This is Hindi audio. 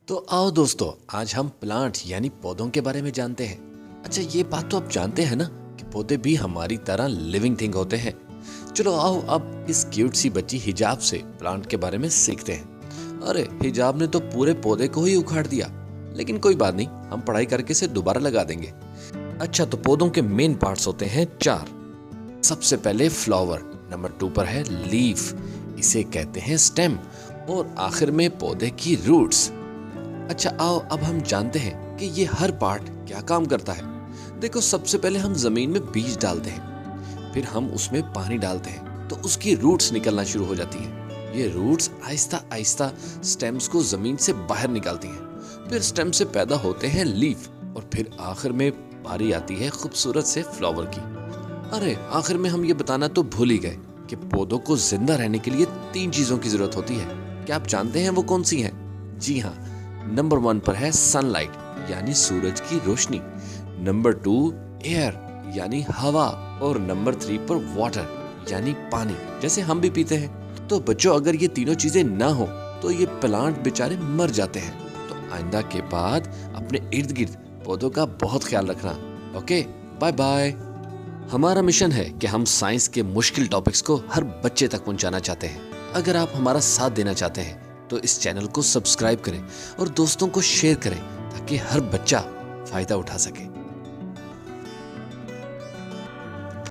तो आओ दोस्तों, आज हम प्लांट यानी पौधों के बारे में जानते हैं। अच्छा, ये बात तो आप जानते हैं ना कि पौधे भी हमारी तरह लिविंग थिंग होते हैं। चलो आओ अब इस क्यूट सी बच्ची हिजाब से प्लांट के बारे में सीखते हैं। अरे हिजाब ने तो पूरे पौधे को ही उखाड़ दिया, लेकिन कोई बात नहीं, हम पढ़ाई करके इसे दोबारा लगा देंगे। अच्छा, तो पौधों के मेन पार्ट्स होते हैं 4। सबसे पहले फ्लावर, नंबर 2 पर है लीफ, इसे कहते हैं स्टेम, और आखिर में पौधे की रूट्स। अच्छा आओ अब हम जानते हैं कि ये हर पार्ट क्या काम करता है। देखो, सबसे पहले हम जमीन में बीज डालते हैं, फिर हम उसमें पानी डालते हैं तो उसकी रूट्स निकलना शुरू हो जाती हैं। ये रूट्स आहिस्ता आहिस्ता स्टेम्स को जमीन से बाहर निकालती हैं। फिर स्टेम से पैदा होते हैं लीफ, और फिर आखिर में बारी आती है खूबसूरत से फ्लावर की। अरे आखिर में हम ये बताना तो भूल ही गए कि पौधों को जिंदा रहने के लिए 3 चीजों की जरूरत होती है। क्या आप जानते हैं वो कौन सी हैं? जी हाँ, नंबर 1 पर है सनलाइट यानी सूरज की रोशनी, नंबर 2 एयर यानी हवा, और नंबर 3 पर वाटर यानी पानी, जैसे हम भी पीते हैं। तो बच्चों, अगर ये तीनों चीजें ना हो तो ये प्लांट बेचारे मर जाते हैं। तो आइंदा के बाद अपने इर्द गिर्द पौधों का बहुत ख्याल रखना। Okay, bye bye. हमारा मिशन है कि हम साइंस के मुश्किल टॉपिक्स को हर बच्चे तक पहुंचाना चाहते हैं। अगर आप हमारा साथ देना चाहते हैं तो इस चैनल को सब्सक्राइब करें और दोस्तों को शेयर करें ताकि हर बच्चा फायदा उठा सके।